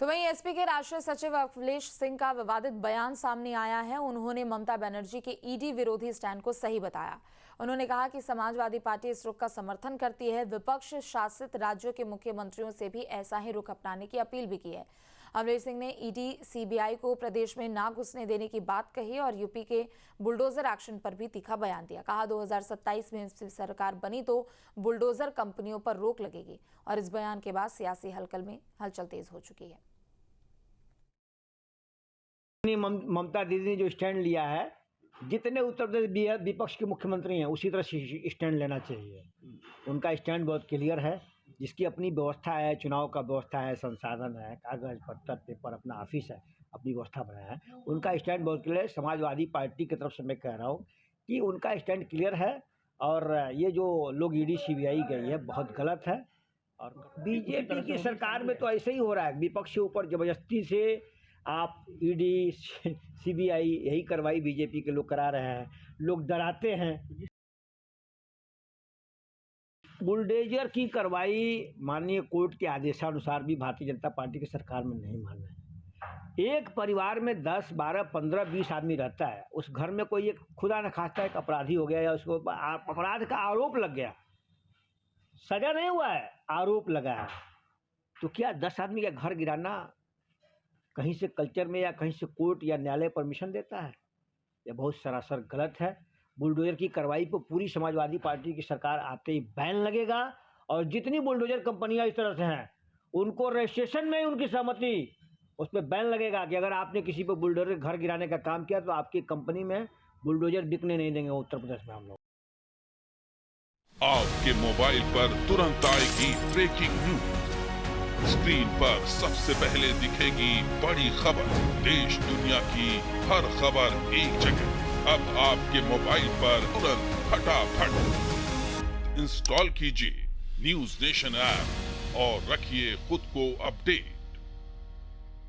तो वहीं एसपी के राष्ट्रीय सचिव अखिलेश सिंह का विवादित बयान सामने आया है। उन्होंने ममता बनर्जी के ईडी विरोधी स्टैंड को सही बताया। उन्होंने कहा कि समाजवादी पार्टी इस रुख का समर्थन करती है। विपक्ष शासित राज्यों के मुख्यमंत्रियों से भी ऐसा ही रुख अपनाने की अपील भी की है। अखिलेश सिंह ने ईडी सीबीआई को प्रदेश में ना घुसने देने की बात कही और यूपी के बुलडोजर एक्शन पर भी तीखा बयान दिया। कहा 2027 में सरकार बनी तो बुलडोजर कंपनियों पर रोक लगेगी और इस बयान के बाद सियासी हलचल तेज हो चुकी है। ममता दीदी ने जो स्टैंड लिया है, जितने उत्तर प्रदेश विपक्ष के मुख्यमंत्री हैं उसी तरह से स्टैंड लेना चाहिए। उनका स्टैंड बहुत क्लियर है, जिसकी अपनी व्यवस्था है, चुनाव का व्यवस्था है, संसाधन है, कागज पत्तर पेपर, अपना ऑफिस है, अपनी व्यवस्था बनाया है। उनका स्टैंड बहुत क्लियर है। समाजवादी पार्टी की तरफ से मैं कह रहा हूँ कि उनका स्टैंड क्लियर है और ये जो लोग ईडी सीबीआई गई है बहुत गलत है। और बीजेपी की सरकार में तो ऐसे ही हो रहा है, विपक्ष के ऊपर जबरदस्ती से आप ईडी सीबीआई यही कार्रवाई बीजेपी के लोग करा रहे हैं, लोग डराते हैं। बुलडोजर की कार्रवाई माननीय कोर्ट के आदेशानुसार भी भारतीय जनता पार्टी की सरकार में नहीं मान रहे हैं। एक परिवार में 10, 12, 15, 20 आदमी रहता है, उस घर में कोई एक खुदा न खास्ता एक अपराधी हो गया या उसको अपराध का आरोप लग गया, सजा नहीं हुआ है, आरोप लगा है, तो क्या 10 आदमी का घर गिराना कहीं से कल्चर में या कहीं से कोर्ट या न्यायालय परमिशन देता है? यह बहुत सरासर गलत है। बुलडोजर की कार्रवाई पर पूरी समाजवादी पार्टी की सरकार आते ही बैन लगेगा और जितनी बुलडोजर कंपनियां इस तरह से हैं उनको रजिस्ट्रेशन में ही उनकी सहमति, उस पर बैन लगेगा कि अगर आपने किसी पर बुलडोजर घर गिराने का काम किया तो आपकी कंपनी में बुलडोजर बिकने नहीं देंगे उत्तर प्रदेश में हम लोग। आपके मोबाइल पर तुरंत आएगी ब्रेकिंग न्यूज। स्क्रीन पर सबसे पहले दिखेगी बड़ी खबर। देश दुनिया की हर खबर एक जगह। अब आपके मोबाइल पर तुरंत फटाफट इंस्टॉल कीजिए न्यूज नेशन ऐप और रखिए खुद को अपडेट।